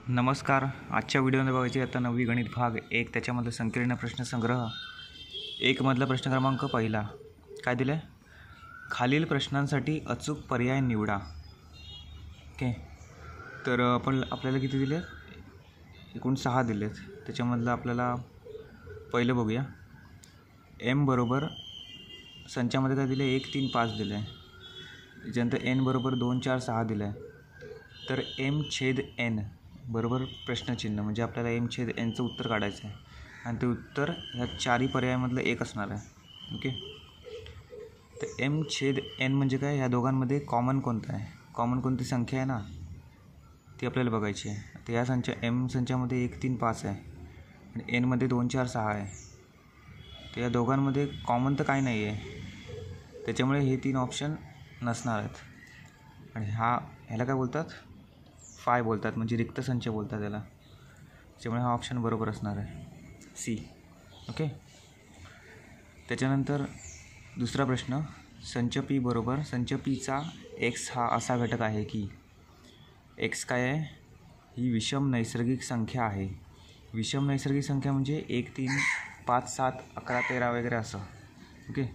नमस्कार. आजच्या व्हिडिओमध्ये बघायची आता 9वी गणित भाग 1 त्याच्यामधलं संकीर्ण प्रश्नसंग्रह 1 मधला प्रश्न क्रमांक पहिला. काय दिलं आहे? खालील प्रश्नांसाठी अचूक पर्याय निवडा. ओके, तर आपल्याला किती दिले? एकूण 6 दिलेत. त्याच्यामधलं आपल्याला पहिलं बघूया. एम बरोबर संचामध्ये काय दिले? 1 3 5 दिलं आहे. त्याच्यानंतर एन बरोबर 2 4 6 दिलं आहे. तर एम छेद एन बरोबर प्रश्नचिन्ह, म्हणजे आपल्याला एम छेद एनचं उत्तर काढायचं आहे आणि ते उत्तर ह्या चारही पर्यायामधलं एक असणार आहे. ओके, तर एम छेद एन म्हणजे काय? ह्या दोघांमध्ये कॉमन कोणतं आहे? कॉमन कोणती संख्या आहे ना, ती आपल्याला बघायची आहे. तर या एम संचामध्ये 1 3 5 आहे आणि एनमध्ये 2 4 6 आहे. तर या दोघांमध्ये कॉमन तर काही नाही आहे, त्याच्यामुळे हे 3 ऑप्शन नसणार आहेत. आणि ह्याला काय बोलतात? फाय बोलतात, म्हणजे रिक्त संच बोलतात त्याला. त्याच्यामुळे हा ऑप्शन बरोबर असणार आहे, सी. ओके, त्याच्यानंतर दुसरा प्रश्न. संच पी बरोबर संच पीचा एक्स हा असा घटक आहे की एक्स काय आहे? ही विषम नैसर्गिक संख्या आहे. विषम नैसर्गिक संख्या म्हणजे 1 3 5 7 11 13 वगैरे असं. ओके,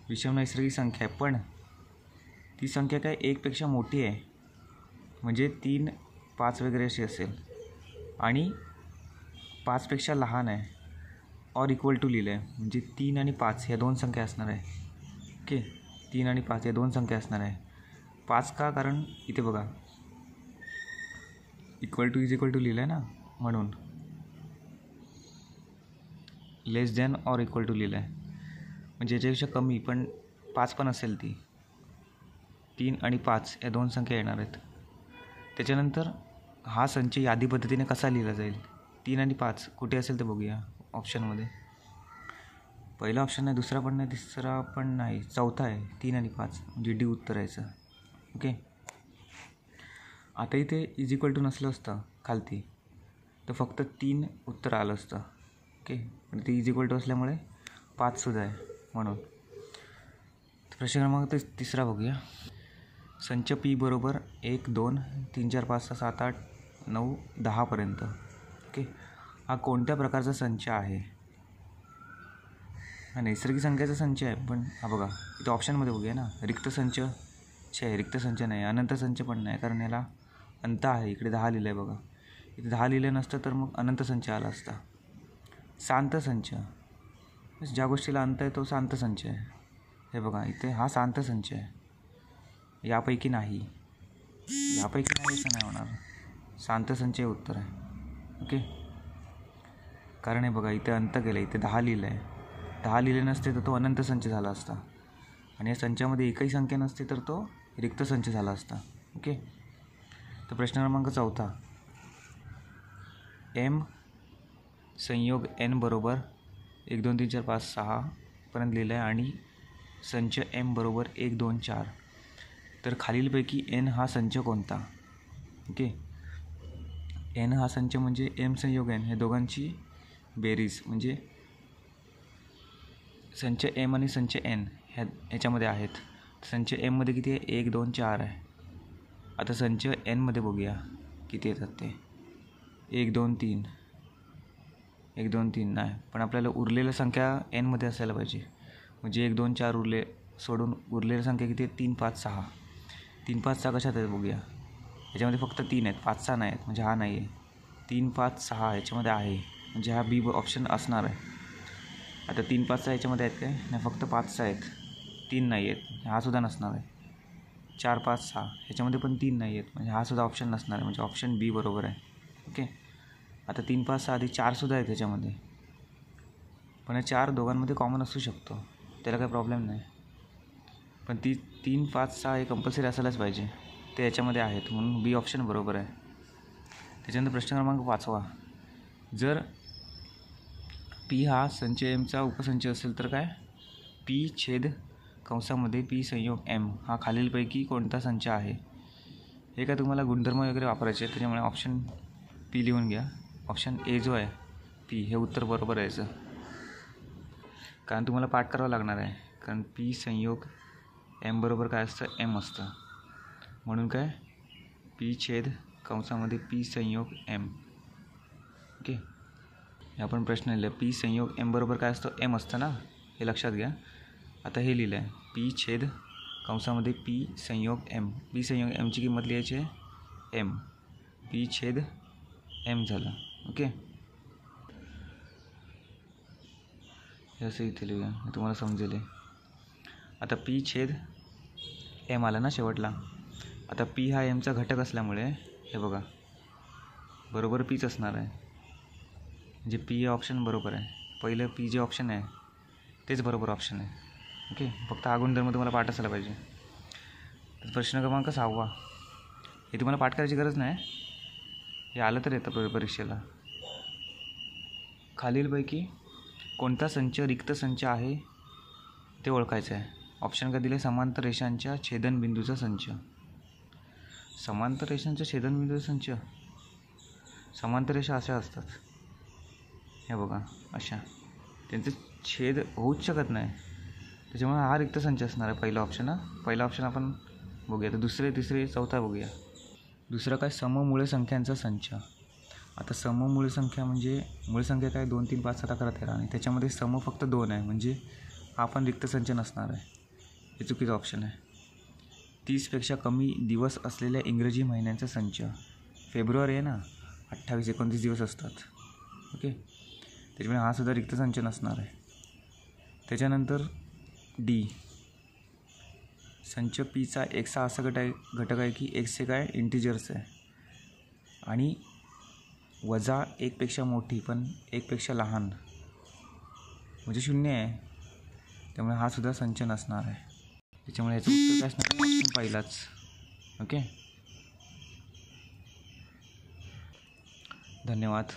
विषम नैसर्गिक संख्या आहे, पण ती संख्या काय 1पेक्षा मोठी आहे, म्हणजे 3 5 वगैरे अशी असेल आणि 5पेक्षा लहान आहे और इक्वल टू लिहिलं आहे, म्हणजे 3 आणि 5 ह्या दोन संख्या असणार आहे. ओके, 3 आणि 5 या दोन संख्या असणार आहे. 5 का? कारण इथे बघा इक्वल टू लिहिलं आहे ना, म्हणून लेस दॅन और इक्वल टू लिहिलं आहे, म्हणजे याच्यापेक्षा कमी पण 5 पण असेल ती. 3 आणि 5 या दोन संख्या येणार आहेत. त्याच्यानंतर हा संच यादी पद्धतीने कसा लिहिला जाईल? 3 आणि 5 कुठे असेल ते बघूया ऑप्शनमध्ये. पहिला ऑप्शन नाही, दुसरा पण नाही, तिसरा पण नाही, चौथा आहे 3 आणि 5, म्हणजे डी उत्तर यायचं. ओके, आता इथे इज इक्वल टू नसलं असतं खालती तर फक्त 3 उत्तर आलं असतं. ओके, पण ते इज इक्वल टू असल्यामुळे 5सुद्धा आहे म्हणून. प्रश्न क्रमांक तिसरा बघूया. संच पी बरोबर 1 2 3 4 5 6 7 8 9 10 पर्यंत. ओके, हा कोणत्या प्रकारचा संच आहे? हा नैसर्गिक संख्याचा संच आहे, पण हा बघा इथं ऑप्शनमध्ये बघूया ना, रिक्त संच रिक्त संच नाही, अनंत संच पण नाही, कारण याला अंत आहे. इकडे 10 लिहिलं आहे बघा, इथे 10 लिहिलं नसतं तर मग अनंत संच आला असता. शांत संच, ज्या गोष्टीला अंत आहे तो शांत संच आहे. हे बघा इथे हा शांत संच आहे, यापैकी नाही असं नाही होणार. शांत संच हे उत्तर आहे. ओके, कारण हे बघा इथे अंत केलं, इथे 10 लिहिलं आहे. 10 लिहिले नसते तर तो अनंत संच झाला असता आणि या संचामध्ये एकही संख्या नसते तर तो रिक्त संच झाला असता. ओके, तर प्रश्न क्रमांक चौथा. एम संयोग एन बरोबर 1 2 3 4 5 6 पर्यंत लिहिलं आहे आणि संच एम बरोबर 1 2 4. तर खालीलपैकी एन हा संच कोणता? ओके, एन हा संच म्हणजे एम संयोग एन हे दोघांची बेरीज, म्हणजे संच एम आणि संच एन ह्याच्यामध्ये आहेत. संच एममध्ये किती आहे? 1 2 4 आहे. आता संच एनमध्ये बघूया किती येतात ते. 1 2 3 1 2 3 नाही, पण आपल्याला उरलेल्या संख्या एनमध्ये असायला पाहिजे, म्हणजे 1 2 4 सोडून उरलेल्या संख्या किती आहेत? 3 5 6. 3 5 6 कशात आहेत बघूया. याच्यामध्ये फक्त 3 आहेत, 5 6 नाही आहेत, म्हणजे हा नाही आहे. 3 5 6 याच्यामध्ये आहे, म्हणजे हा बी ऑप्शन असणार आहे. आता 3 5 6 याच्यामध्ये आहेत काय? नाही, फक्त 5 6 आहेत, 3 नाही आहेत, हा सुद्धा नसणार आहे. 4 5 6 ह्याच्यामध्ये पण 3 नाही आहेत, म्हणजे हा सुद्धा ऑप्शन नसणार आहे, म्हणजे ऑप्शन बी बरोबर आहे. ओके, आता 3 5 6 आधी 4 सुद्धा आहेत ह्याच्यामध्ये, पण हे 4 दोघांमध्ये कॉमन असू शकतो, त्याला काही प्रॉब्लेम नाही. पण 3 5 6 हे कंपल्सरी असायलाच पाहिजे, ते याच्यामध्ये आहेत, म्हणून बी ऑप्शन बरोबर आहे. त्याच्यानंतर प्रश्न क्रमांक 5वा. जर पी हा संच एमचा उपसंच असेल तर काय? पी छेद कंसामध्ये पी संयोग एम हा खालीलपैकी कोणता संच आहे? हे काय तुम्हाला गुणधर्म वगैरे वापरायचे, त्याच्यामुळे ऑप्शन पी लिहून घ्या. ऑप्शन ए जो आहे पी हे उत्तर बरोबर यायचं, कारण तुम्हाला पाठ करावं लागणार आहे. कारण पी संयोग एम बरोबर काय असतं? एम असतं, म्हणून काय पी छेद कंसामध्ये पी संयोग एम. ओके, हे आपण प्रश्न लिहिलं. पी संयोग एम बरोबर काय असतं? एम असतं ना, हे लक्षात घ्या. आता हे लिहिलं आहे पी छेद कंसामध्ये पी संयोग एम. पी संयोग एमची किंमत लिहायची आहे एम. पी छेद एम झालं. ओके, हे असं इथे लिहूया, हे तुम्हाला समजेल. आता पी छेद एम आला ना शेवटला. आता पी हा एमचा घटक असल्यामुळे हे बघा बरोबर पीच असणार आहे. म्हणजे पी हे ऑप्शन बरोबर आहे. पहिलं पी जे ऑप्शन आहे तेच बरोबर ऑप्शन आहे. ओके, फक्त हा गुणधर्म तुम्हाला पाठ असायला पाहिजे. तर प्रश्न क्रमांक 6. हे तुम्हाला पाठ करायची गरज नाही, हे आलं तर येतं परीक्षेला. खालीलपैकी कोणता संच रिक्त संच आहे ते ओळखायचं आहे. ऑप्शन का दिले? समांतर रेषांच्या छेदनबिंदूचा संच. समांतर रेषांच्या छेदनबिंदूचा संच. समांतर रेषा अशा असतात, हे बघा अशा, त्यांचे छेद होऊच शकत नाही, त्याच्यामुळे हा रिक्त संच असणार आहे. पहिला ऑप्शन. पहिला ऑप्शन आपण बघूया. तर दुसरे, तिसरे, चौथा बघूया. दुसरं काय? सममुळ संख्यांचा संच. आता सममुळ संख्या म्हणजे मूळ संख्या काय? 2, 3, 5, 7, 11, 13 आणि त्याच्यामध्ये सम फक्त 2 आहे, म्हणजे हा पण रिक्त संच नसणार आहे. हे चुकीचं ऑप्शन आहे. 30पेक्षा कमी दिवस असलेल्या इंग्रजी महिन्यांचा संच. फेब्रुवारी आहे ना, 28-29 दिवस असतात. ओके, त्याच्यामुळे हा सुद्धा रिक्त संच नसणार आहे. त्याच्यानंतर डी, संच पीचा एक्सचा असा घटक आहे की एक्सचे काय? इंटिजर्स आहे आणि वजा 1पेक्षा मोठी पण 1पेक्षा लहान म्हणजे 0 आहे, त्यामुळे हा सुद्धा संच नसणार आहे. त्याच्यामुळे ह्याचं उत्तर काय असणार? ऑप्शन पहिलाच. ओके, धन्यवाद.